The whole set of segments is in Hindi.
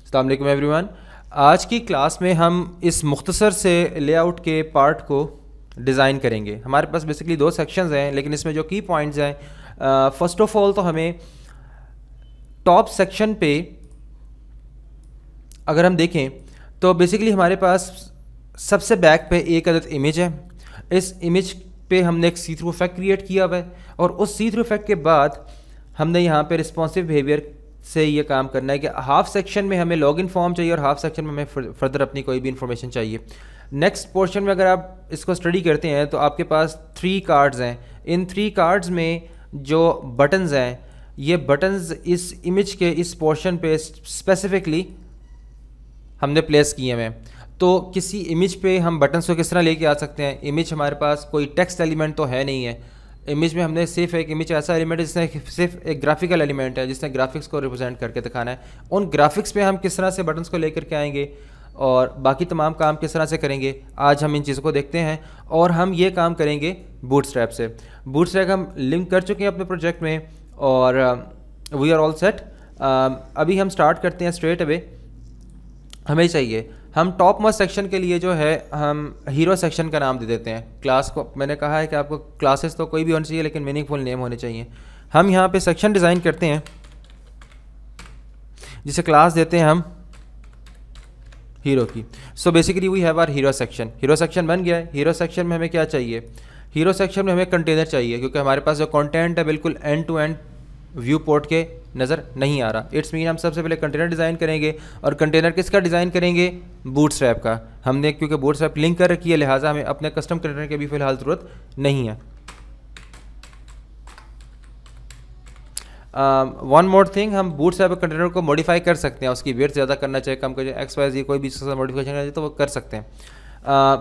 अस्सलाम वालेकुम एवरीवन। आज की क्लास में हम इस मुख्तसर से लेआउट के पार्ट को डिज़ाइन करेंगे। हमारे पास बेसिकली दो सेक्शंस हैं, लेकिन इसमें जो की पॉइंट्स हैं, फ़र्स्ट ऑफ ऑल तो हमें टॉप सेक्शन पे अगर हम देखें तो बेसिकली हमारे पास सबसे बैक पे एक अदद इमेज है। इस इमेज पे हमने एक सी थ्रू इफेक्ट क्रिएट किया हुआ है और उस सी थ्रू इफेक्ट के बाद हमने यहाँ पे रिस्पॉन्सिव बिहेवियर से ये काम करना है कि हाफ सेक्शन में हमें लॉगिन फॉर्म चाहिए और हाफ सेक्शन में हमें फर्दर अपनी कोई भी इंफॉर्मेशन चाहिए। नेक्स्ट पोर्शन में अगर आप इसको स्टडी करते हैं तो आपके पास 3 कार्ड्स हैं। इन 3 कार्ड्स में जो बटन्स हैं, ये बटन्स इस इमेज के इस पोर्शन पे स्पेसिफिकली हमने प्लेस किए हुए हैं। तो किसी इमेज पे हम बटन्स को किस तरह लेके आ सकते हैं? इमेज हमारे पास कोई टेक्स्ट एलिमेंट तो है नहीं है। इमेज में हमने सिर्फ एक इमेज ऐसा एलिमेंट है जिसने सिर्फ एक ग्राफिकल एलिमेंट है जिसने ग्राफिक्स को रिप्रेजेंट करके दिखाना है। उन ग्राफिक्स पे हम किस तरह से बटन्स को लेकर के आएंगे और बाकी तमाम काम किस तरह से करेंगे, आज हम इन चीज़ों को देखते हैं। और हम ये काम करेंगे बूटस्ट्रैप से। बूटस्ट्रैप हम लिंक कर चुके हैं अपने प्रोजेक्ट में और वी आर ऑल सेट। अभी हम स्टार्ट करते हैं स्ट्रेट अवे। हमें चाहिए, हम टॉप मोस्ट सेक्शन के लिए जो है हम हीरो सेक्शन का नाम दे देते हैं। क्लास को मैंने कहा है कि आपको क्लासेस तो कोई भी होनी चाहिए लेकिन मीनिंगफुल नेम होने चाहिए। हम यहाँ पे सेक्शन डिज़ाइन करते हैं जिसे क्लास देते हैं हम हीरो की। So basically we have our hero section. Hero section बन गया है। हीरो सेक्शन में हमें क्या चाहिए? हीरो सेक्शन में हमें कंटेनर चाहिए, क्योंकि हमारे पास जो कंटेंट है बिल्कुल end to end viewport के नज़र नहीं आ रहा। इट्स मीन हम सबसे पहले कंटेनर डिज़ाइन करेंगे और कंटेनर किसका डिज़ाइन करेंगे? बूटस्ट्रैप का। हमने क्योंकि बूटस्ट्रैप लिंक कर रखी है लिहाजा हमें अपने कस्टम कंटेनर की भी फ़िलहाल ज़रूरत नहीं है। वन मोर थिंग, हम बूटस्ट्रैप कंटेनर को मॉडिफाई कर सकते हैं। उसकी वेट ज़्यादा करना चाहिए, कम कर XYZ कोई भी मॉडिफिकेशन करना चाहिए तो वो कर सकते हैं।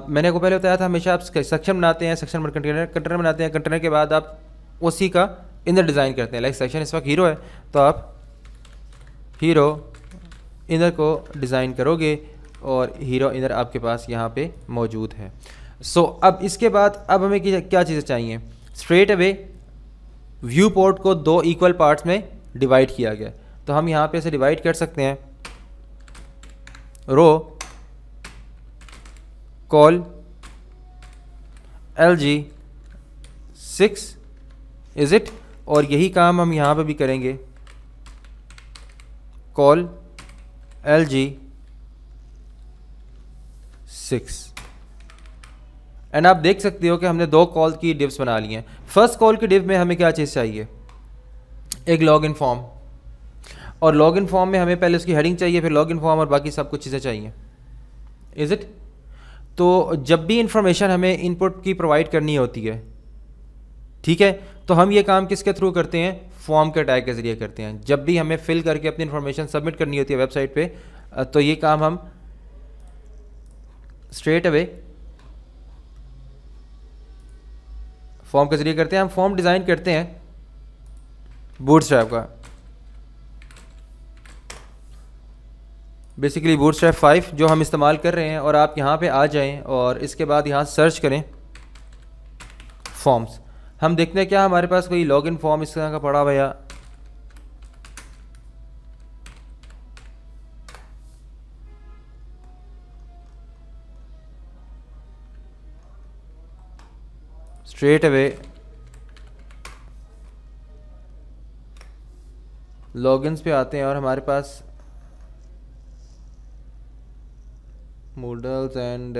मैंने को पहले बताया था हमेशा आप सेक्शन बनाते हैं, सेक्शन में कंटेनर बनाते हैं, कंटेनर के बाद आप उसी का इनर डिज़ाइन करते हैं। लाइक सेक्शन इस वक्त हीरो है तो आप हीरो इनर को डिज़ाइन करोगे और हीरो इनर आपके पास यहाँ पे मौजूद है। सो अब इसके बाद अब हमें क्या चीज़ें चाहिए? स्ट्रेट अवे व्यू पोर्ट को 2 इक्वल पार्ट्स में डिवाइड किया गया, तो हम यहाँ पे इसे डिवाइड कर सकते हैं। रो कॉल LG6 इज इट, और यही काम हम यहाँ पे भी करेंगे। कॉल LG6 एंड आप देख सकते हो कि हमने 2 कॉल की डिव्स बना ली हैं। फर्स्ट कॉल की डिव में हमें क्या चीज़ चाहिए? एक लॉगिन फॉर्म, और लॉगिन फॉर्म में हमें पहले उसकी हेडिंग चाहिए, फिर लॉगिन फॉर्म और बाकी सब कुछ चीज़ें चाहिए। Is it? तो जब भी इंफॉर्मेशन हमें इनपुट की प्रोवाइड करनी होती है, ठीक है, तो हम ये काम किसके थ्रू करते हैं? फॉर्म के टैग के ज़रिए करते हैं। जब भी हमें फिल करके अपनी इंफॉर्मेशन सबमिट करनी होती है वेबसाइट पे, तो ये काम हम स्ट्रेट अवे फॉर्म के ज़रिए करते हैं। हम फॉर्म डिज़ाइन करते हैं बूटस्ट्रैप का, बेसिकली बूटस्ट्रैप 5 जो हम इस्तेमाल कर रहे हैं। और आप यहाँ पे आ जाएं और इसके बाद यहाँ सर्च करें फॉर्म्स। हम देखते हैं क्या हमारे पास कोई लॉगिन फॉर्म इस तरह का पड़ा हुआ या स्ट्रेट अवे लॉगिन्स पे आते हैं और हमारे पास मॉडल्स एंड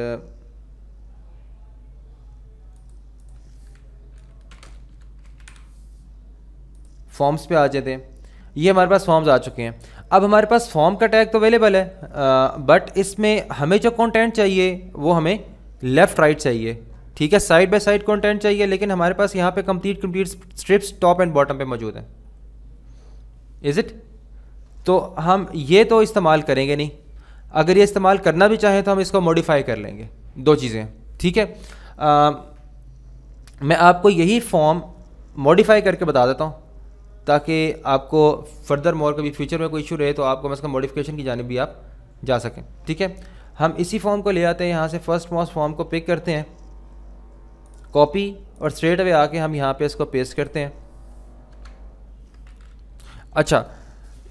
फॉर्म्स पे आ जाते हैं। ये हमारे पास फॉर्म्स आ चुके हैं। अब हमारे पास फॉर्म का टैग तो अवेलेबल है, बट इसमें हमें जो कंटेंट चाहिए वो हमें लेफ़्ट राइट चाहिए, ठीक है, साइड बाय साइड कंटेंट चाहिए। लेकिन हमारे पास यहाँ पे complete strips top and bottom पे मौजूद हैं। Is it? तो हम ये तो इस्तेमाल करेंगे नहीं। अगर ये इस्तेमाल करना भी चाहें तो हम इसको मॉडिफाई कर लेंगे। 2 चीज़ें, ठीक है। मैं आपको यही फॉर्म मॉडिफाई करके बता देता हूँ ताकि आपको फर्दर मोर कभी फ्यूचर में कोई इशू रहे तो आपको इसका मॉडिफिकेशन की जानिब भी आप जा सकें, ठीक है। हम इसी फॉर्म को ले आते हैं, यहाँ से फर्स्ट मोस्ट फॉर्म को पिक करते हैं, कॉपी, और स्ट्रेट अवे आके हम यहाँ पे इसको पेस्ट करते हैं। अच्छा,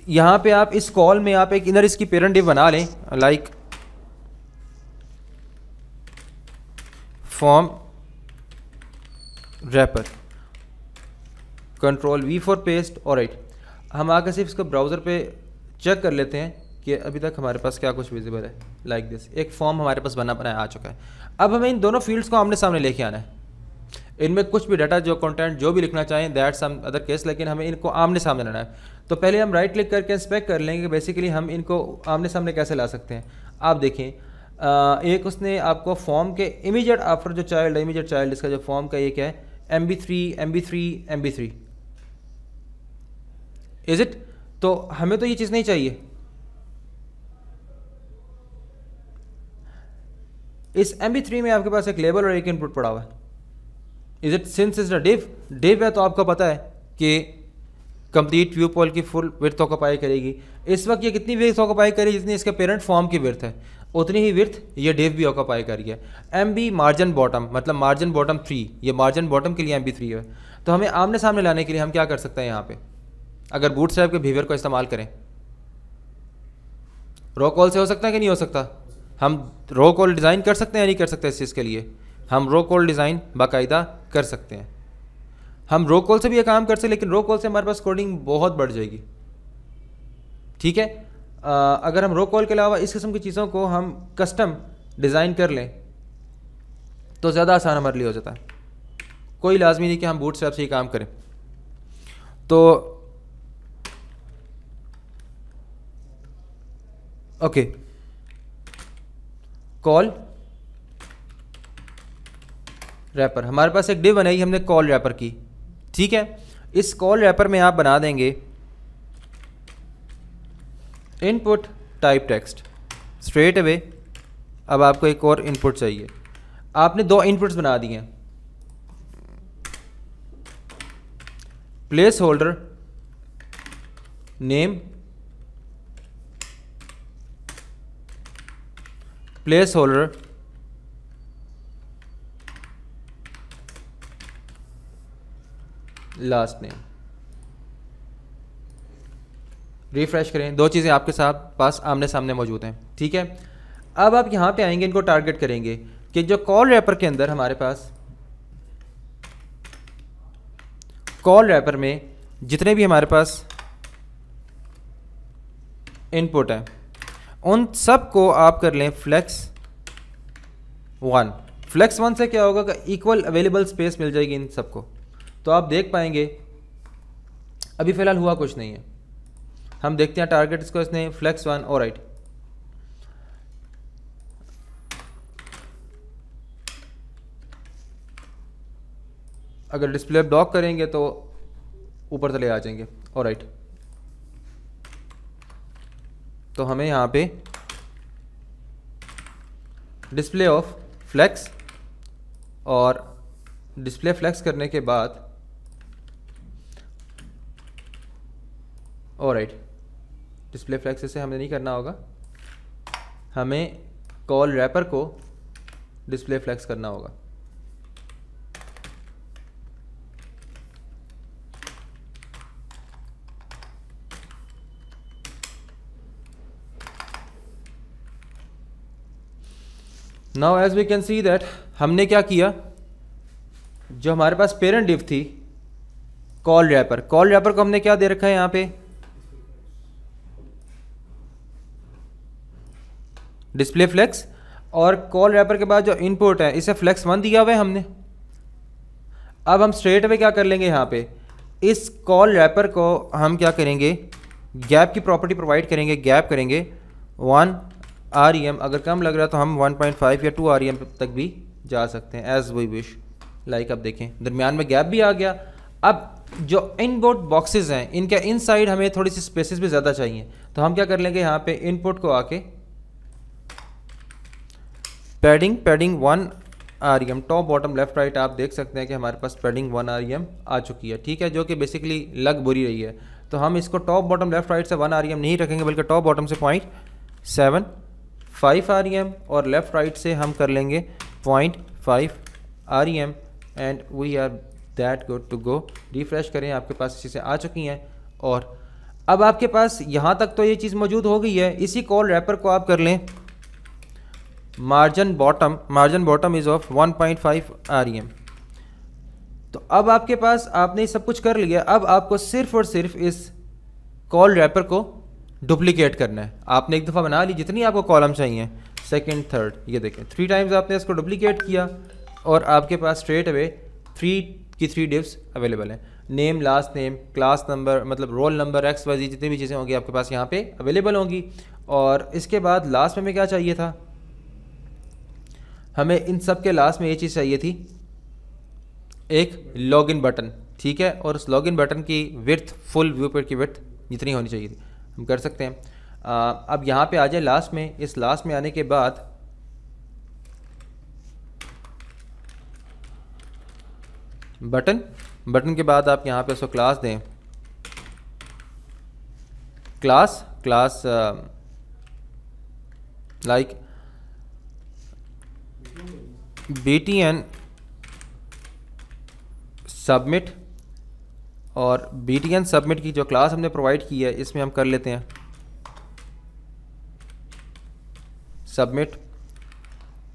यहाँ पे आप इस कॉल में आप एक इनर इसकी पेरेंट डिव बना लें, like form wrapper, control V for paste. और राइट, हम आकर सिर्फ इसको ब्राउज़र पे चेक कर लेते हैं कि अभी तक हमारे पास क्या कुछ विजिबल है। लाइक दिस, एक फॉर्म हमारे पास बना बनाया आ चुका है। अब हमें इन दोनों फील्ड्स को आमने सामने लेके आना है। इनमें कुछ भी डाटा, जो कंटेंट जो भी लिखना चाहें, दैट सम अदर केस, लेकिन हमें इनको आमने सामने लाना है। तो पहले हम राइट क्लिक करके इंस्पेक्ट कर लेंगे बेसिकली हम इनको आमने सामने कैसे ला सकते हैं। आप देखें, एक उसने आपको फॉर्म के इमीडिएट आफ्टर जो चाइल्ड, इमीडिएट चाइल्ड, इसका जो फॉर्म का एक है MB3 MB3 MB3, is it. तो हमें तो ये चीज़ नहीं चाहिए। इस MB3 में आपके पास एक लेबल और एक इनपुट पड़ा हुआ है। Is it, since is the div है तो आपको पता है कि कंप्लीट व्यू पॉल की फुल विड्थ ऑक्यूपाई करेगी। इस वक्त ये कितनी विड्थ ऑक्यूपाई करेगी, जितनी इसके पेरेंट फॉर्म की विड्थ है उतनी ही विड्थ ये डिव भी ऑक्यूपाई कर रही है। MB मार्जिन बॉटम, मतलब मार्जिन बॉटम 3, ये मार्जिन बॉटम के लिए MB3 है। तो हमें आमने सामने लाने के लिए हम क्या कर सकते हैं यहाँ पे, अगर बूटस्ट्रैप के बिहेवियर को इस्तेमाल करें, रो कॉल से हो सकता है कि नहीं हो सकता। हम रो कॉल डिज़ाइन कर सकते हैं या नहीं कर सकते। इस चीज़ के लिए हम रो कॉल डिज़ाइन बाकायदा कर सकते हैं। हम रो कॉल से भी ये काम कर सकते हैं, लेकिन रो कॉल से हमारे पास कोडिंग बहुत बढ़ जाएगी। ठीक है, अगर हम रो कॉल के अलावा इस किस्म की चीज़ों को हम कस्टम डिज़ाइन कर लें तो ज़्यादा आसान हमारे लिए हो जाता है। कोई लाजमी नहीं कि हम बूटस्ट्रैप से ही काम करें। तो ओके, कॉल रैपर, हमारे पास एक डिव बनाई हमने कॉल रैपर की। ठीक है, इस कॉल रैपर में आप बना देंगे input type text straight away. अब आपको एक और इनपुट चाहिए। आपने दो इनपुट्स बना दिए हैं, place holder name, place holder last name. Refresh करें, दो चीज़ें आपके साथ पास आमने सामने मौजूद हैं। ठीक है, अब आप यहाँ पे आएंगे, इनको टारगेट करेंगे कि जो कॉल रैपर के अंदर हमारे पास कॉल रैपर में जितने भी हमारे पास इनपुट हैं उन सब को आप कर लें फ्लेक्स 1। फ्लेक्स 1 से क्या होगा कि इक्वल अवेलेबल स्पेस मिल जाएगी इन सबको। तो आप देख पाएंगे अभी फ़िलहाल हुआ कुछ नहीं है। हम देखते हैं टारगेट इसको इसने फ्लेक्स 1। और राइट, अगर डिस्प्ले ब्लॉक करेंगे तो ऊपर चले आ जाएंगे। और राइट, तो हमें यहाँ पे डिस्प्ले ऑफ फ्लेक्स और डिस्प्ले फ्लेक्स करने के बाद और राइट, डिस्प्ले फ्लेक्स से हमें नहीं करना होगा, हमें कॉल रैपर को डिस्प्ले फ्लेक्स करना होगा। Now as we can see that हमने क्या किया, जो हमारे पास पेरेंट डिव थी कॉल रैपर, कॉल रैपर को हमने क्या दे रखा है यहाँ पे, डिस्प्ले फ्लेक्स, और कॉल रैपर के बाद जो इनपुट है इसे फ्लेक्स 1 दिया हुआ है हमने। अब हम स्ट्रेट अवे क्या कर लेंगे, यहाँ पे इस कॉल रैपर को हम क्या करेंगे, गैप की प्रॉपर्टी प्रोवाइड करेंगे, गैप करेंगे 1 REM, अगर कम लग रहा है तो हम 1.5 या 2 REM तक भी जा सकते हैं, एज वी विश। लाइक अब देखें दरमियान में गैप भी आ गया। अब जो इनपुट बॉक्सेस हैं इनके इनसाइड हमें थोड़ी सी स्पेसेस भी ज़्यादा चाहिए, तो हम क्या कर लेंगे, यहाँ पे इनपुट को आके padding 1 REM, top bottom left right आप देख सकते हैं कि हमारे पास पैडिंग 1 REM आ चुकी है। ठीक है, जो कि बेसिकली लग बुरी रही है। तो हम इसको टॉप बॉटम लेफ्ट राइट से 1 REM नहीं रखेंगे, बल्कि टॉप बॉटम से 0.75 REM और लेफ्ट राइट से हम कर लेंगे 0.5 REM and we are that good to go. Refresh करें, आपके पास चीज़ें आ चुकी हैं। और अब आपके पास यहाँ तक तो ये चीज़ मौजूद हो गई है। इसी कॉल रैपर को आप कर लें margin bottom is of 1.5 REM। तो अब आपके पास आपने सब कुछ कर लिया। अब आपको सिर्फ और सिर्फ इस कॉल रैपर को डुप्लीकेट करना है। आपने एक दफ़ा बना ली, जितनी आपको कॉलम चाहिए, सेकंड थर्ड, ये देखें 3 टाइम्स आपने इसको डुप्लीकेट किया और आपके पास स्ट्रेट अवे 3 की 3 डिव्स अवेलेबल हैं। Name, last name, class number, मतलब रोल नंबर, XYZ, जितनी भी चीज़ें होंगी आपके पास यहाँ पे अवेलेबल होंगी। और इसके बाद लास्ट में हमें क्या चाहिए था, हमें इन सब के लास्ट में ये चीज़ चाहिए थी, एक लॉगिन बटन, ठीक है। और उस लॉगिन बटन की विड्थ, फुल व्यू पेज की विड्थ जितनी होनी चाहिए थी, हम कर सकते हैं। अब यहाँ पे आ जाए लास्ट में। इस लास्ट में आने के बाद बटन के बाद आप यहाँ पे उसको क्लास दें, क्लास लाइक BTN सबमिट। और BTN सबमिट की जो क्लास हमने प्रोवाइड की है, इसमें हम कर लेते हैं सबमिट।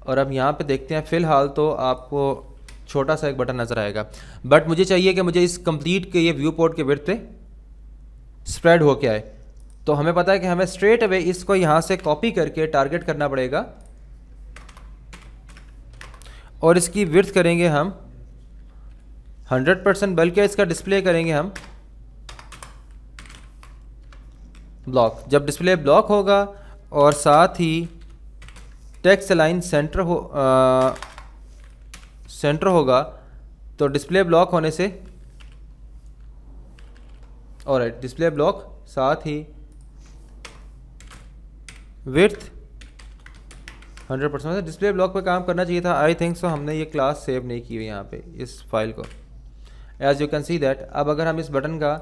और अब यहाँ पे देखते हैं, फ़िलहाल तो आपको छोटा सा एक बटन नज़र आएगा, बट मुझे चाहिए कि मुझे इस कंप्लीट के ये व्यू पोर्ट के विड्थ पे स्प्रेड होके आए। तो हमें पता है कि हमें स्ट्रेट अवे इसको यहाँ से कॉपी करके टारगेट करना पड़ेगा और इसकी विड्थ करेंगे हम 100%, बल्कि इसका डिस्प्ले करेंगे हम ब्लॉक। जब डिस्प्ले ब्लॉक होगा और साथ ही टेक्स्ट लाइन सेंटर होगा, तो डिस्प्ले ब्लॉक होने से, ऑलराइट, डिस्प्ले ब्लॉक साथ ही विड्थ 100%। डिस्प्ले ब्लॉक पे काम करना चाहिए था, आई थिंक सो। हमने ये क्लास सेव नहीं की हुई यहाँ पे इस फाइल को, as you can see that. अब अगर हम इस बटन का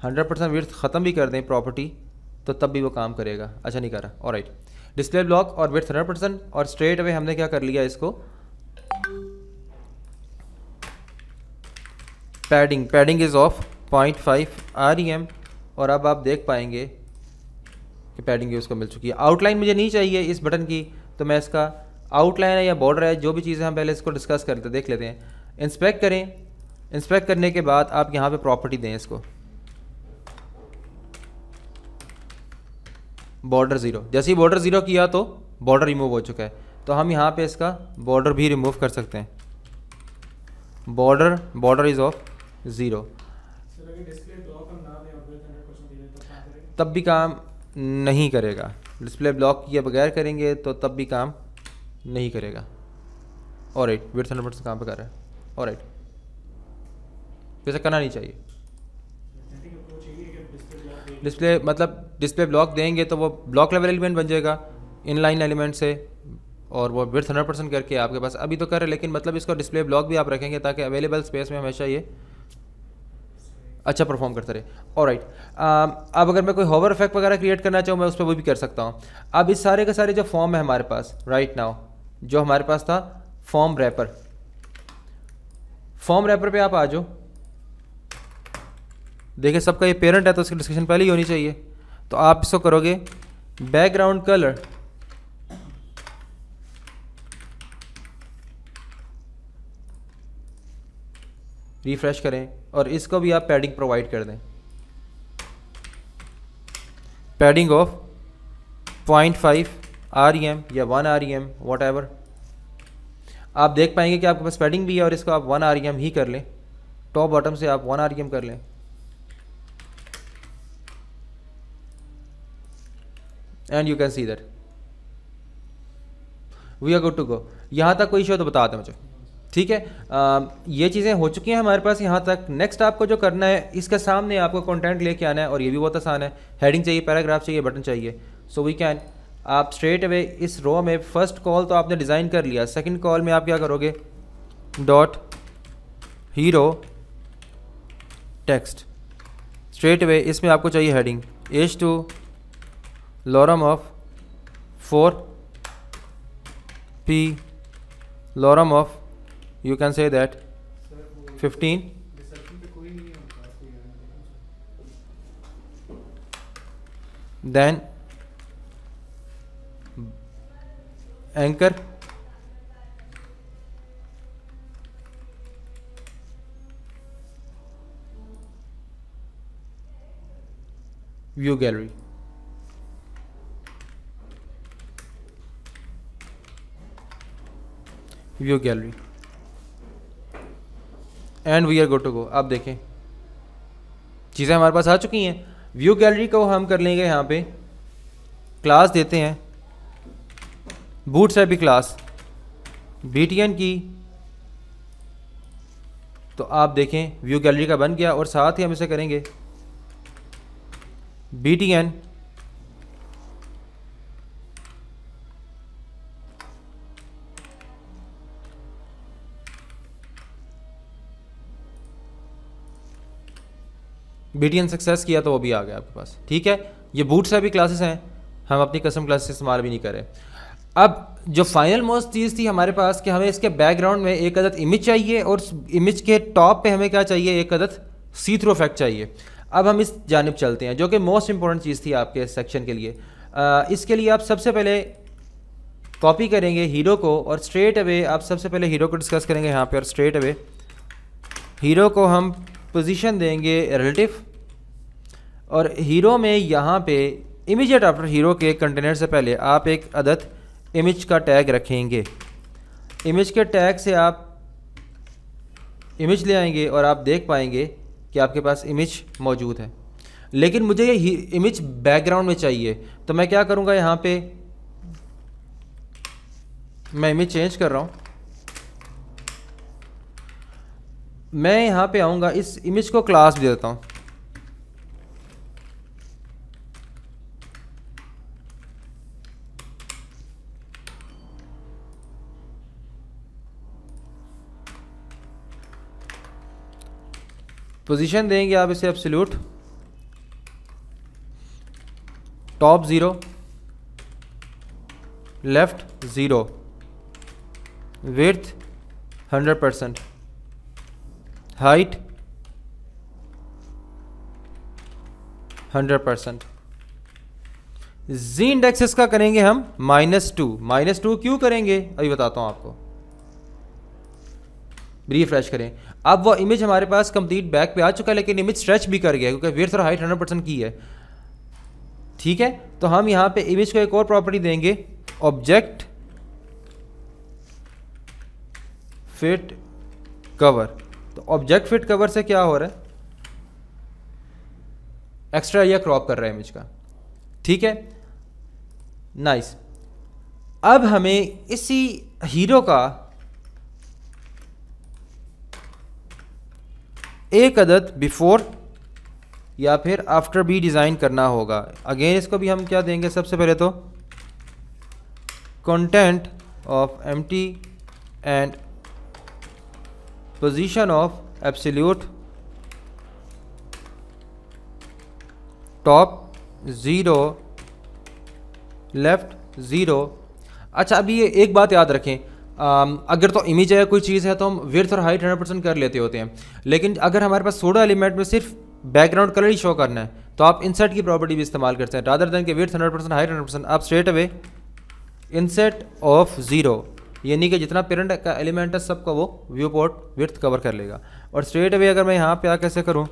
100% विड्थ ख़त्म भी कर दें प्रॉपर्टी, तो तब भी वो काम करेगा। अच्छा, नहीं कर रहा, ऑलराइट। डिस्प्ले ब्लॉक और विड्थ 100%, और स्ट्रेट अवे हमने क्या कर लिया, इसको पैडिंग इज़ ऑफ 0.5 REM। और अब आप देख पाएंगे कि पैडिंग उसको मिल चुकी है। आउटलाइन मुझे नहीं चाहिए इस बटन की, तो मैं इसका आउटलाइन है या बॉर्डर है, जो भी चीज़ें हम पहले इसको डिस्कस करते देख लेते हैं। इंस्पेक्ट करें, इंस्पेक्ट करने के बाद आप यहाँ पे प्रॉपर्टी दें इसको बॉर्डर 0। जैसे ही बॉर्डर 0 किया तो बॉर्डर रिमूव हो चुका है, तो हम यहाँ पे इसका बॉर्डर भी रिमूव कर सकते हैं। Border is of 0। तब भी काम नहीं करेगा। डिस्प्ले ब्लॉक किए बगैर करेंगे तो तब भी काम नहीं करेगा। ऑलराइट, विड्थ 100% काम पे कर रहा है। ऑलराइट, वैसे करना नहीं चाहिए। डिस्प्ले ब्लॉक देंगे तो वो ब्लॉक लेवल एलिमेंट बन जाएगा इनलाइन एलिमेंट से, और वो विड्थ 100% करके आपके पास अभी तो कर रहे, लेकिन मतलब इसको डिस्प्ले ब्लॉक भी आप रखेंगे ताकि अवेलेबल स्पेस में हमेशा ये अच्छा परफॉर्म करता रहे। ऑलराइट, अब अगर मैं कोई होवर इफेक्ट वगैरह क्रिएट करना चाहूँ, मैं उस पर वो भी कर सकता हूँ। अब इस सारे के सारे जो फॉर्म है हमारे पास राइट नाउ, जो हमारे पास था फॉर्म रैपर पे आप आ जाओ। देखिए सबका ये पेरेंट है तो उसकी डिस्क्रिप्शन पहले ही होनी चाहिए। तो आप इसको करोगे बैकग्राउंड कलर, रिफ्रेश करें और इसको भी आप पैडिंग प्रोवाइड कर दें, पैडिंग ऑफ 0.5 REM या 1 REM वॉट एवर। आप देख पाएंगे कि आपके पास पैडिंग भी है और इसको आप 1 REM ही कर लें। टॉप बॉटम से आप 1 REM कर लें and you can see that we are good to go. यहाँ तक कोई इशू तो बता दें मुझे, ठीक है। ये चीज़ें हो चुकी हैं हमारे पास यहाँ तक। नेक्स्ट आपको जो करना है, इसके सामने आपको कंटेंट लेके आना है, और ये भी बहुत आसान है। हेडिंग चाहिए, पैराग्राफ चाहिए, बटन चाहिए। सो वी कैन, आप स्ट्रेट अवे इस रो में फर्स्ट कॉल तो आपने डिज़ाइन कर लिया, सेकंड कॉल में आप क्या करोगे, dot hero text. Straight away इसमें आपको चाहिए heading as two lorem off 4p lorem off, you can say that 15, then anchor, view gallery, view gallery and we are good to go. आप देखें चीज़ें हमारे पास आ चुकी हैं। व्यू गैलरी को हम कर लेंगे यहाँ पे क्लास देते हैं बूटस्ट्रैप क्लास btn की, तो आप देखें व्यू गैलरी का बन गया। और साथ ही हम इसे करेंगे btn btn सक्सेस किया तो वो भी आ गया आपके पास। ठीक है, ये बूटस्ट्रैप क्लासेस हैं, हम अपनी कस्टम क्लासेस इस्तेमाल भी नहीं करें। अब जो फाइनल मोस्ट चीज़ थी हमारे पास कि हमें इसके बैकग्राउंड में एक अदद इमेज चाहिए और इमेज के टॉप पे हमें क्या चाहिए, एक अदद सी थ्रू इफेक्ट चाहिए। अब हम इस जानिब चलते हैं जो कि मोस्ट इंपॉर्टेंट चीज़ थी आपके सेक्शन के लिए। इसके लिए आप सबसे पहले कॉपी करेंगे हीरो को और स्ट्रेट अवे आप सबसे पहले हीरो को डिस्कस करेंगे यहाँ पे। और स्ट्रेट अवे हीरो को हम पोजीशन देंगे रिलेटिव, और हीरो में यहाँ पे इमीडिएट आफ्टर हीरो के कंटेनर से पहले आप एक अदद इमेज का टैग रखेंगे। इमेज के टैग से आप इमेज ले आएंगे और आप देख पाएंगे कि आपके पास इमेज मौजूद है, लेकिन मुझे ये इमेज बैकग्राउंड में चाहिए। तो मैं क्या करूँगा, यहाँ पे मैं इमेज चेंज कर रहा हूँ। मैं यहाँ पे आऊँगा, इस इमेज को क्लास भी देता हूँ। पोजीशन देंगे आप इसे absolute, top 0, left 0, width 100%, height 100%। जी इंडेक्स इसका करेंगे हम -2। -2 क्यों करेंगे अभी बताता हूं आपको। रिफ्रेश करें, अब वो इमेज हमारे पास कंप्लीट बैक पे आ चुका है, लेकिन इमेज स्ट्रेच भी कर गया क्योंकि विड्थ और हाइट 100% की है। ठीक है, तो हम यहाँ पे इमेज को एक और प्रॉपर्टी देंगे, ऑब्जेक्ट फिट कवर। तो ऑब्जेक्ट फिट कवर से क्या हो रहा है, एक्स्ट्रा या क्रॉप कर रहा है इमेज का। ठीक है, नाइस। अब हमें इसी हीरो का एक अदद बिफोर या फिर आफ्टर भी डिज़ाइन करना होगा। अगेन इसको भी हम क्या देंगे, सबसे पहले तो content of empty and position of absolute top 0, left 0। अच्छा, अभी ये एक बात याद रखें, अगर तो इमेज है कोई चीज़ है तो हम विड्थ और हाइट 100% कर लेते होते हैं, लेकिन अगर हमारे पास सोडा एलिमेंट में सिर्फ बैकग्राउंड कलर ही शो करना है तो आप इंसर्ट की प्रॉपर्टी भी इस्तेमाल करते हैं। रादर देन के विड्थ 100% हाइट 100%, आप स्ट्रेट अवे इंसर्ट ऑफ 0, यानी कि जितना पेरेंट का एलिमेंट है सबका वो व्यू पोर्ट विड्थ कवर कर लेगा। और स्ट्रेट अवे अगर मैं यहाँ पे आके ऐसे करूँ,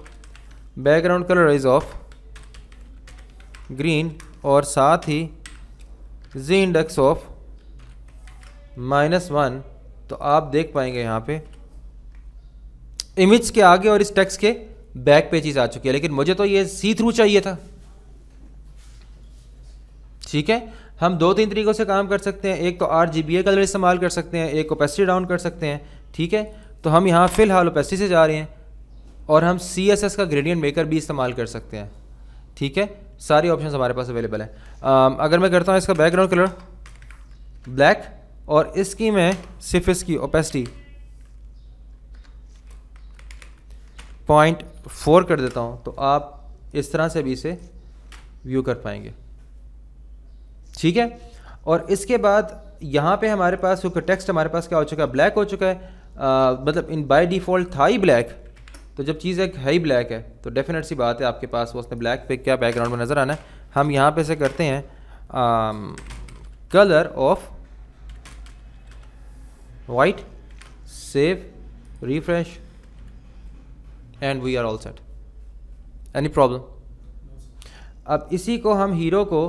background colour is of green और साथ ही जी इंडेक्स ऑफ -1, तो आप देख पाएंगे यहाँ पे इमेज के आगे और इस टेक्स्ट के बैक पे चीज़ आ चुकी है, लेकिन मुझे तो ये सी थ्रू चाहिए था। ठीक है, हम 2-3 तरीक़ों से काम कर सकते हैं। एक तो RGBA कलर इस्तेमाल कर सकते हैं, एक ओपेसिटी डाउन कर सकते हैं। ठीक है, तो हम यहाँ फ़िलहाल ओपेसिटी से जा रहे हैं और हम CSS का ग्रेडियंट मेकर भी इस्तेमाल कर सकते हैं। ठीक है, सारी ऑप्शंस हमारे पास अवेलेबल है। अगर मैं करता हूँ इसका बैकग्राउंड कलर ब्लैक और इसकी मैं सिर्फ इसकी ओपेसिटी 0.4 कर देता हूँ, तो आप इस तरह से भी इसे व्यू कर पाएंगे। ठीक है, और इसके बाद यहाँ पे हमारे पास क्योंकि टेक्स्ट हमारे पास क्या हो चुका है, ब्लैक हो चुका है। मतलब इन बाय डिफ़ॉल्ट था ही ब्लैक, तो जब चीज़ एक है ही ब्लैक है तो डेफिनेट सी बात है आपके पास वो उसने ब्लैक पे क्या बैकग्राउंड में नज़र आना है। हम यहाँ पे से करते हैं colour off white, save, refresh and we are all set. Any problem? अब इसी को हम हीरो को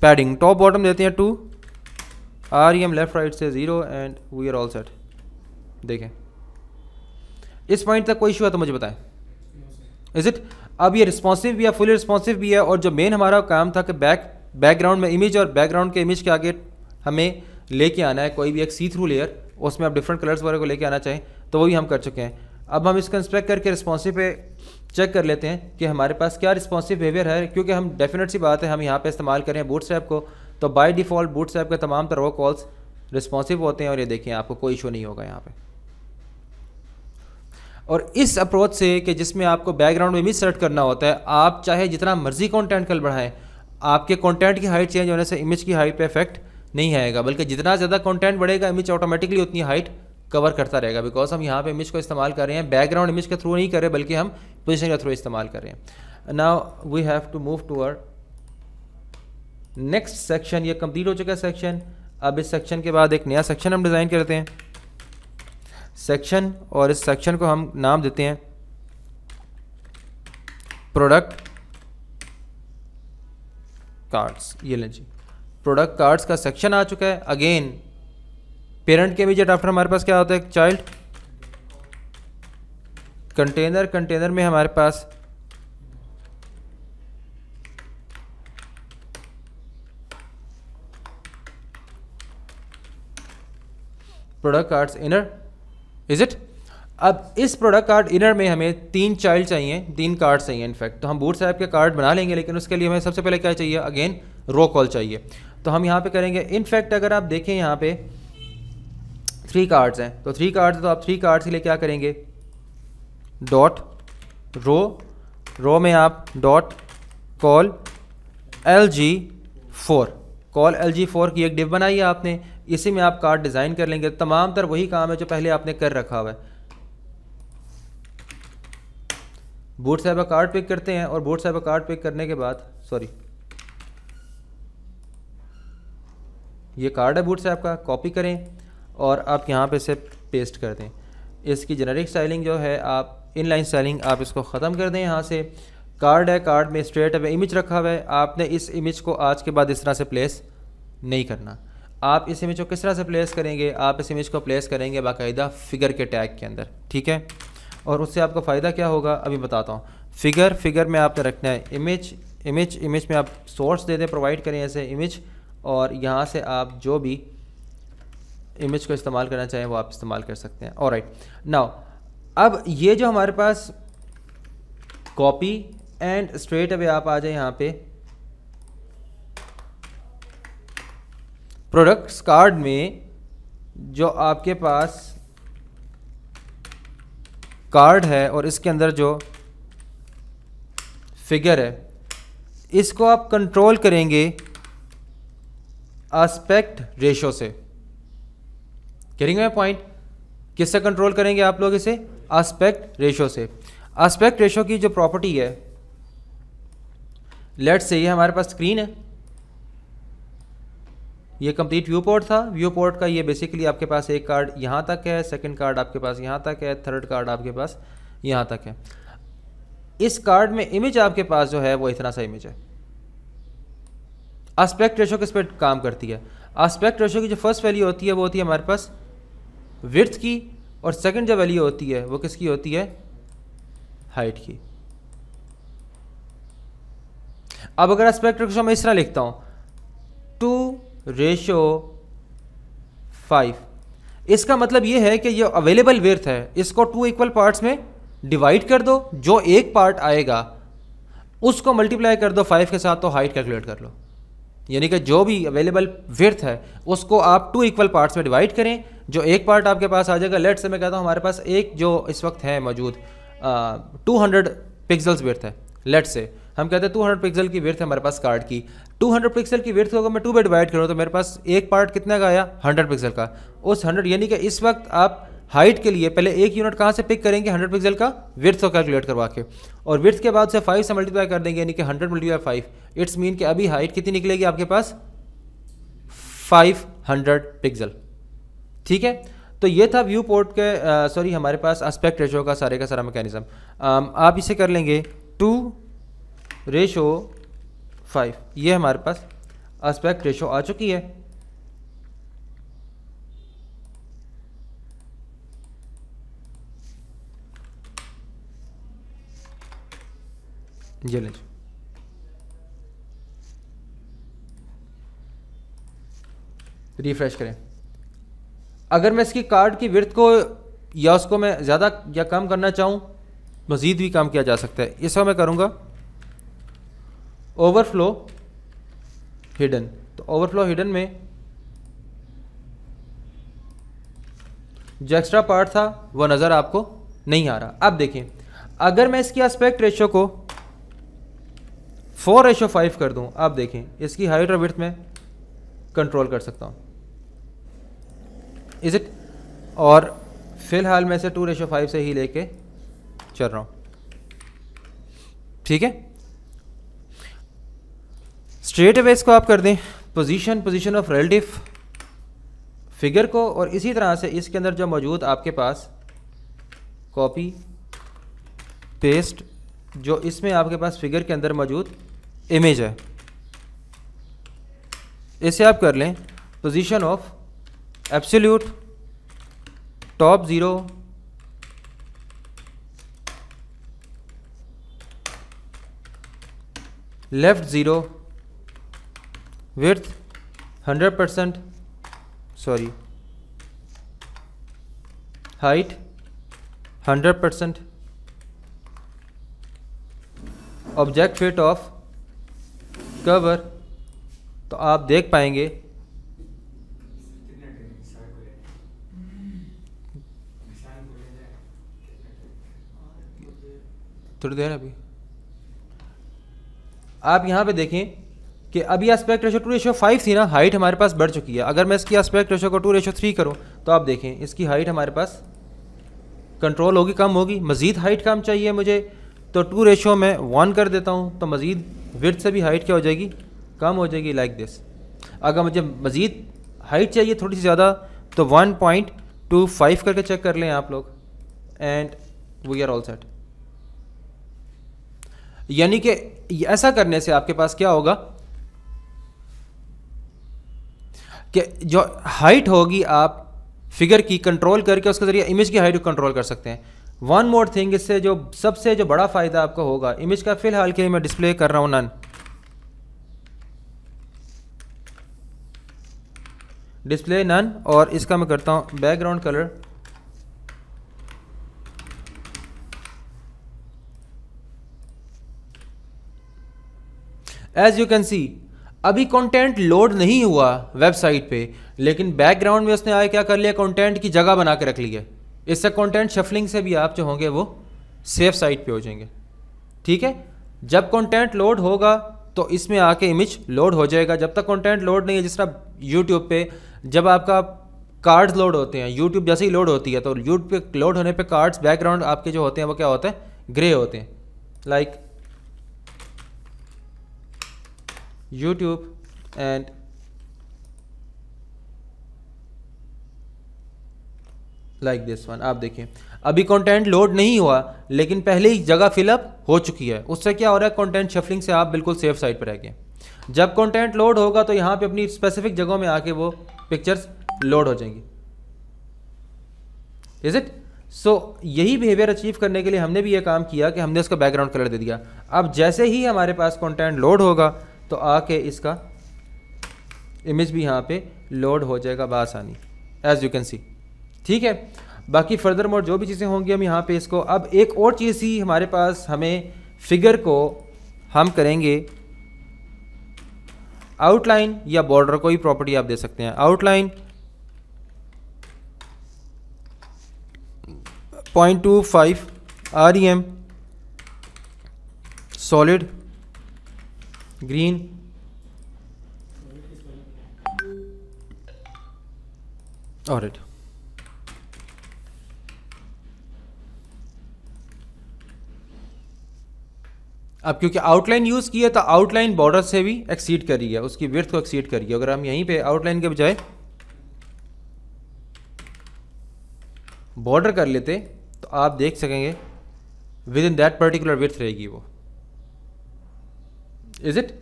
पैडिंग टॉप बॉटम देते हैं 2, REM लेफ्ट राइट से 0 and we are all set. देखें इस पॉइंट तक कोई इशू है तो मुझे बताएं। Is it? अब ये रिस्पॉन्सिव भी है, फुली रिस्पॉन्सिव भी है, और जो मेन हमारा काम था कि बैकग्राउंड में इमेज और बैकग्राउंड के इमेज के आगे हमें लेके आना है कोई भी एक सी थ्रू लेयर, उसमें आप डिफरेंट कलर्स वगैरह को लेके आना चाहें तो वो भी हम कर चुके हैं। अब हम इसको इंस्पेक्ट करके रिस्पॉन्सिव पे चेक कर लेते हैं कि हमारे पास क्या रिस्पॉन्सिव बिहेवियर है, क्योंकि हम डेफिनेट सी बात है हम यहाँ पे इस्तेमाल करें बूटस्ट्रैप को, तो बाय डिफ़ॉल्ट बूटस्ट्रैप के तमाम तरह कॉल्स रिस्पॉन्सिव होते हैं और ये देखें आपको कोई इशू नहीं होगा यहाँ पे। और इस अप्रोच से कि जिसमें आपको बैकग्राउंड में इमेज सेलेक्ट करना होता है, आप चाहे जितना मर्जी कंटेंट कल बढ़ाएं, आपके कंटेंट की हाइट चेंज होने से इमेज की हाइट पे इफेक्ट नहीं आएगा, बल्कि जितना ज़्यादा कंटेंट बढ़ेगा इमेज ऑटोमेटिकली उतनी हाइट कवर करता रहेगा, बिकॉज हम यहाँ पे इमेज को इस्तेमाल कर रहे हैं बैकग्राउंड इमेज के थ्रू नहीं कर रहे बल्कि हम पोजीशन के थ्रू इस्तेमाल कर रहे हैं। Now we have to move toward next section. ये कंप्लीट हो चुका है सेक्शन। अब इस सेक्शन के बाद एक नया सेक्शन हम डिज़ाइन करते हैं सेक्शन, और इस सेक्शन को हम नाम देते हैं प्रोडक्ट कार्ड्स। ये लें जी, प्रोडक्ट कार्ड्स का सेक्शन आ चुका है। अगेन पेरेंट के इमीडिएट आफ्टर हमारे पास क्या होता है, चाइल्ड कंटेनर, कंटेनर में हमारे पास product cards inner. Is it? अब इस प्रोडक्ट कार्ड इनर में हमें 3 चाइल्ड चाहिए, 3 कार्ड चाहिए इनफैक्ट, तो हम बूटस्ट्रैप के कार्ड बना लेंगे, लेकिन उसके लिए हमें सबसे पहले क्या चाहिए, अगेन रो कॉल चाहिए। तो हम यहाँ पे करेंगे, इनफैक्ट अगर आप देखें यहाँ पे 3 कार्ड्स हैं, तो 3 कार्ड्स, तो आप 3 कार्ड्स के लिए क्या करेंगे, डॉट रो, रो में आप dot call LG4, call LG4 की एक डिव बनाई है आपने, इसी में आप कार्ड डिज़ाइन कर लेंगे। तमाम तर वही काम है जो पहले आपने कर रखा हुआ है। बूटस्ट्रैप का कार्ड पिक करते हैं, और बूटस्ट्रैप का कार्ड पिक करने के बाद, सॉरी ये कार्ड है बूटस्ट्रैप का, कॉपी करें और आप यहाँ पे से पेस्ट कर दें। इसकी जेनेरिक स्टाइलिंग जो है, आप इनलाइन स्टाइलिंग आप इसको ख़त्म कर दें यहाँ से। कार्ड है, कार्ड में स्ट्रेट अवे इमेज रखा हुआ है, आपने इस इमेज को आज के बाद इस तरह से प्लेस नहीं करना। आप इस इमेज को किस तरह से प्लेस करेंगे, आप इस इमेज को प्लेस करेंगे बाकायदा फिगर के टैग के अंदर, ठीक है। और उससे आपको फ़ायदा क्या होगा अभी बताता हूँ। फिगर, फिगर में आपने रखना है इमेज, इमेज, इमेज में आप सोर्स दे दें, प्रोवाइड करें ऐसे इमेज, और यहाँ से आप जो भी इमेज को इस्तेमाल करना चाहें वो आप इस्तेमाल कर सकते हैं। ऑलराइट, नाउ अब ये जो हमारे पास कॉपी एंड स्ट्रेट अवे आप आ जाए यहाँ पे प्रोडक्ट्स कार्ड में, जो आपके पास कार्ड है और इसके अंदर जो फिगर है, इसको आप कंट्रोल करेंगे एस्पेक्ट रेशो से। करेंगे पॉइंट, किससे कंट्रोल करेंगे आप लोग इसे, एस्पेक्ट रेशो से। एस्पेक्ट रेशो की जो प्रॉपर्टी है, लेट्स से ये हमारे पास स्क्रीन है, ये कंप्लीट व्यू पोर्ट था। व्यू पोर्ट का ये बेसिकली आपके पास एक कार्ड यहाँ तक है, सेकंड कार्ड आपके पास यहाँ तक है, थर्ड कार्ड आपके पास यहाँ तक है। इस कार्ड में इमेज आपके पास जो है वो इतना सा इमेज है। एस्पेक्ट रेशो किस पे काम करती है, एस्पेक्ट रेशो की जो फर्स्ट वैल्यू होती है वो होती है हमारे पास विड्थ की, और सेकंड जो वैल्यू होती है वो किसकी होती है, हाइट की। अब अगर एस्पेक्ट रेशो मैं इस तरह लिखता हूँ 2:5, इसका मतलब ये है कि ये अवेलेबल विड्थ है, इसको 2 इक्वल पार्ट्स में डिवाइड कर दो, जो एक पार्ट आएगा उसको मल्टीप्लाई कर दो 5 के साथ, तो हाइट कैलकुलेट कर लो। यानी कि जो भी अवेलेबल विड्थ है उसको आप 2 इक्वल पार्ट्स में डिवाइड करें, जो एक पार्ट आपके पास आ जाएगा। लेट से मैं कहता हूँ हमारे पास एक जो इस वक्त है मौजूद 200 पिक्सल्स विड्थ है, लेट से हम कहते हैं 200 पिक्सल की विड्थ है हमारे पास कार्ड की। 200 पिक्सल की विड्थ को अगर मैं 2 में डिवाइड करूँ तो मेरे पास एक पार्ट कितने का आया, 100 पिक्सल का। उस 100 यानी कि इस वक्त आप हाइट के लिए पहले एक यूनिट कहाँ से पिक करेंगे, 100 पिक्सल का विड्थ को कैलकुलेट करवा के, और विड्थ के बाद से 5 से मल्टीप्लाई कर देंगे, यानी कि 100 मल्टीप्लाई 5, इट्स मीन कि अभी हाइट कितनी निकलेगी आपके पास, 500 पिक्सल। ठीक है, तो ये था व्यू पोर्ट के सॉरी हमारे पास एस्पेक्ट रेशो का सारे का सारा मैकेनिज्म। आप इसे कर लेंगे 2:5, ये हमारे पास एस्पेक्ट रेशो आ चुकी है। ये लें, रिफ्रेश करें। अगर मैं इसकी कार्ड की विड्थ को या उसको मैं ज़्यादा या कम करना चाहूँ, मज़ीद भी कम किया जा सकता है। इसका मैं करूँगा ओवरफ्लो हिडन, तो ओवरफ्लो हिडन में जो एक्स्ट्रा पार्ट था वो नज़र आपको नहीं आ रहा। अब देखें, अगर मैं इसकी एस्पेक्ट रेशो को 4:5 कर दूं, आप देखें इसकी हाइट और विड्थ में कंट्रोल कर सकता हूं, इज इट, और फिलहाल मैं इसे 2:5 से ही लेके चल रहा हूं। ठीक है, स्ट्रेट अवे इसको आप कर दें पोजीशन ऑफ रिलेटिव फिगर को, और इसी तरह से इसके अंदर जो मौजूद आपके पास कॉपी पेस्ट, जो इसमें आपके पास फिगर के अंदर मौजूद इमेज है, इसे आप कर लें position of absolute top 0 left 0 width 100%, sorry height 100%, object fit of cover, तो आप देख पाएंगे थोड़ी देर अभी आप यहाँ पे देखें कि अभी एस्पेक्ट रेशो 2:5 थी ना, हाइट हमारे पास बढ़ चुकी है। अगर मैं इसकी एस्पेक्ट रेशो को 2:3 करूँ तो आप देखें इसकी हाइट हमारे पास कंट्रोल होगी, कम होगी। मज़ीद हाइट कम चाहिए मुझे तो 2 में 1 कर देता हूँ, तो मज़ीद विड्थ से भी हाइट क्या हो जाएगी, कम हो जाएगी, लाइक दिस। अगर मुझे मज़ीद हाइट चाहिए थोड़ी सी ज़्यादा तो 1.25 करके चेक कर लें आप लोग, and we are all set. यानी कि ऐसा करने से आपके पास क्या होगा कि जो हाइट होगी आप फिगर की कंट्रोल करके उसके ज़रिए इमेज की हाइट को कंट्रोल कर सकते हैं। वन मोर थिंग, इससे जो सबसे जो बड़ा फ़ायदा आपको होगा, इमेज का फ़िलहाल के लिए मैं डिस्प्ले कर रहा हूँ नन, डिस्प्ले नन, और इसका मैं करता हूँ background colour as you can see. अभी कंटेंट लोड नहीं हुआ वेबसाइट पे, लेकिन बैकग्राउंड में उसने आए क्या कर लिया, कंटेंट की जगह बना के रख ली है। इससे कंटेंट शफलिंग से भी आप जो होंगे वो सेफ साइट पे हो जाएंगे। ठीक है, जब कंटेंट लोड होगा तो इसमें आके इमेज लोड हो जाएगा। जब तक कंटेंट लोड नहीं है, जिस तरह यूट्यूब पे जब आपका कार्ड्स लोड होते हैं, यूट्यूब जैसे ही लोड होती है तो यूट्यूब पे लोड होने पे कार्ड्स बैकग्राउंड आपके जो होते हैं वो क्या होते हैं, ग्रे होते हैं, like YouTube and like this one. आप देखें अभी कंटेंट लोड नहीं हुआ लेकिन पहले ही जगह फिलअप हो चुकी है। उससे क्या हो रहा है, कंटेंट शफलिंग से आप बिल्कुल सेफ साइड पर रह गए। जब कंटेंट लोड होगा तो यहाँ पे अपनी स्पेसिफिक जगहों में आके वो पिक्चर्स लोड हो जाएंगी। Is it? सो यही बिहेवियर अचीव करने के लिए हमने भी ये काम किया कि हमने उसका बैकग्राउंड कलर दे दिया। अब जैसे ही हमारे पास कंटेंट लोड होगा तो आके इसका इमेज भी यहाँ पे लोड हो जाएगा बआसानी, एज यू कैन सी। ठीक है, बाकी फर्दर मोर जो भी चीज़ें होंगी हम यहाँ पे इसको, अब एक और चीज़ ही हमारे पास, हमें फिगर को हम करेंगे आउटलाइन या बॉर्डर, कोई प्रॉपर्टी आप दे सकते हैं। Outline 0.25 REM solid green, alright. अब क्योंकि आउटलाइन यूज़ की है तो आउटलाइन बॉर्डर से भी एक्सीड कर रही है, उसकी विड्थ को एक्सीड कर रही है। अगर हम यहीं पे आउटलाइन के बजाय बॉर्डर कर लेते तो आप देख सकेंगे with in that particular width रहेगी वो। Is it?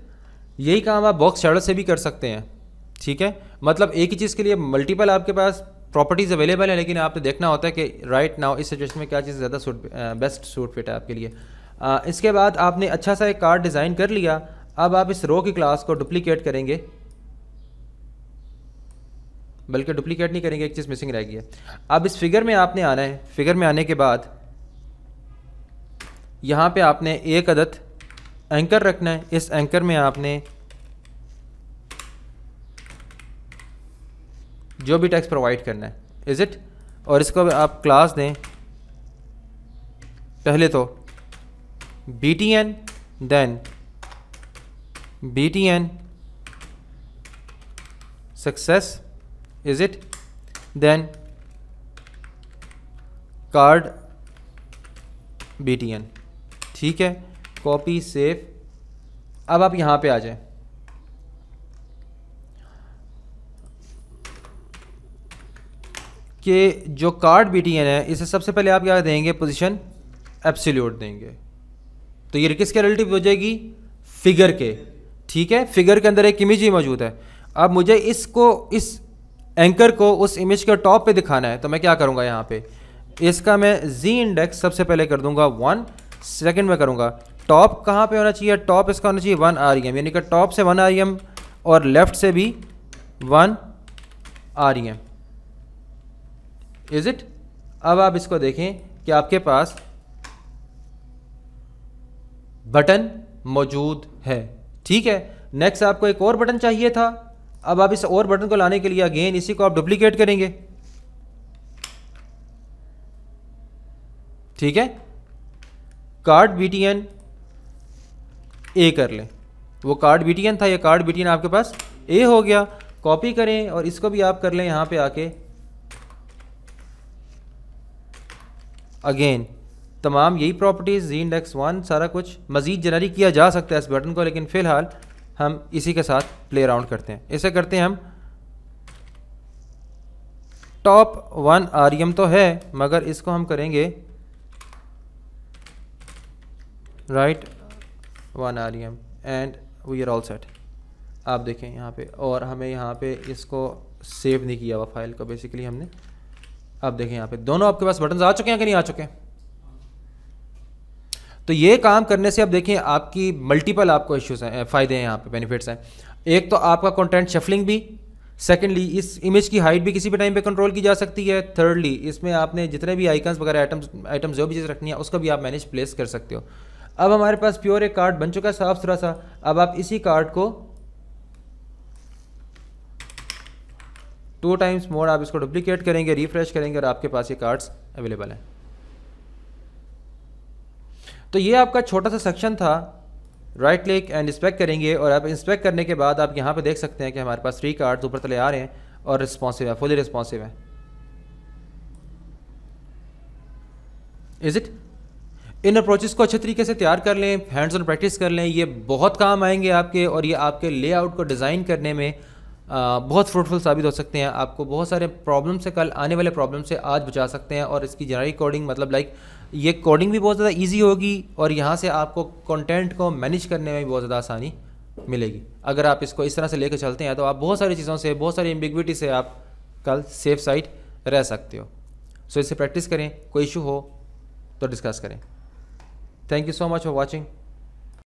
यही काम आप बॉक्स शैडो से भी कर सकते हैं, ठीक है। मतलब एक ही चीज़ के लिए मल्टीपल आपके पास प्रॉपर्टीज़ अवेलेबल है, लेकिन आपने देखना होता है कि राइट नाउ इस सिचुएशन में क्या चीज़ ज़्यादा बेस्ट सूट फिट है आपके लिए। इसके बाद आपने अच्छा सा एक कार्ड डिज़ाइन कर लिया। अब आप इस रो की क्लास को डुप्लीकेट करेंगे, बल्कि डुप्लीकेट नहीं करेंगे, एक चीज़ मिसिंग रह गई है। अब इस फिगर में आपने आना है। फिगर में आने के बाद यहाँ पे आपने एक अदद एंकर रखना है। इस एंकर में आपने जो भी टेक्स्ट प्रोवाइड करना है, इज़ इट, और इसको आप क्लास दें पहले तो btn, then btn success, is it, then card btn, ठीक है। Copy save. अब आप यहाँ पे आ जाएं। कि जो कार्ड btn है इसे सबसे पहले आप क्या देंगे, पोजीशन एब्सोल्यूट देंगे। तो ये किसके रिलेटिव हो जाएगी, फिगर के, ठीक है। फिगर के अंदर एक इमेज ही मौजूद है। अब मुझे इसको, इस एंकर को उस इमेज के टॉप पे दिखाना है, तो मैं क्या करूँगा, यहाँ पे इसका मैं जी इंडेक्स सबसे पहले कर दूंगा 1, सेकंड में करूँगा टॉप कहाँ पे होना चाहिए, टॉप इसका होना चाहिए 1 rem, यानी कि टॉप से 1 rem और लेफ्ट से भी 1 rem, इज इट। अब आप इसको देखें कि आपके पास बटन मौजूद है, ठीक है। नेक्स्ट आपको एक और बटन चाहिए था। अब आप इस और बटन को लाने के लिए अगेन इसी को आप डुप्लीकेट करेंगे, ठीक है। कार्ड btn ए कर लें, वो कार्ड btn था, ये कार्ड btn आपके पास ए हो गया। कॉपी करें और इसको भी आप कर लें यहाँ पे आके। अगेन तमाम यही प्रॉपर्टीज़, जी इंडेक्स 1, सारा कुछ मज़ीद जनरेट किया जा सकता है इस बटन को, लेकिन फ़िलहाल हम इसी के साथ प्ले अराउंड करते हैं। इसे करते हैं हम टॉप 1 rem तो है, मगर इसको हम करेंगे right 1 rem and we are all set. आप देखें यहाँ पे, और हमें यहाँ पे इसको सेव नहीं किया हुआ फाइल को बेसिकली हमने। अब देखें यहाँ पे दोनों आपके पास बटन आ चुके हैं कि नहीं आ चुके हैं। तो ये काम करने से अब देखें आपकी मल्टीपल आपको इश्यूज हैं, फ़ायदे हैं यहाँ पे, बेनिफिट्स हैं। एक तो आपका कंटेंट शफलिंग भी, सेकेंडली इस इमेज की हाइट भी किसी भी टाइम पे कंट्रोल की जा सकती है। थर्डली इसमें आपने जितने भी आइकन्स वगैरह आइटम्स जो भी चीज़ रखनी है उसको भी आप मैनेज प्लेस कर सकते हो। अब हमारे पास प्योर एक कार्ड बन चुका है साफ सुथरा सा। अब आप इसी कार्ड को 2 टाइम्स मोर आप इसको डुप्लीकेट करेंगे, रिफ्रेश करेंगे और आपके पास ये कार्ड्स अवेलेबल हैं। तो ये आपका छोटा सा सेक्शन था। राइट क्लिक एंड इंस्पेक्ट करेंगे, और आप इंस्पेक्ट करने के बाद आप यहाँ पे देख सकते हैं कि हमारे पास 3 कार्ड्स ऊपर तले आ रहे हैं और रिस्पॉन्सिव है, फुली रिस्पॉन्सिव है, इज इट। इन अप्रोचेस को अच्छे तरीके से तैयार कर लें, हैंड्स ऑन प्रैक्टिस कर लें, ये बहुत काम आएंगे आपके, और ये आपके लेआउट को डिज़ाइन करने में बहुत फ्रूटफुल साबित हो सकते हैं। आपको बहुत सारे प्रॉब्लम से, कल आने वाले प्रॉब्लम से आज बचा सकते हैं। और इसकी जनरल कोडिंग, मतलब लाइक ये कोडिंग भी बहुत ज़्यादा इजी होगी, और यहाँ से आपको कंटेंट को मैनेज करने में भी बहुत ज़्यादा आसानी मिलेगी। अगर आप इसको इस तरह से लेकर चलते हैं तो आप बहुत सारी चीज़ों से, बहुत सारी एम्बिग्विटी से आप कल सेफ साइड रह सकते हो। सो इससे प्रैक्टिस करें, कोई इशू हो तो डिस्कस करें। Thank you so much for watching.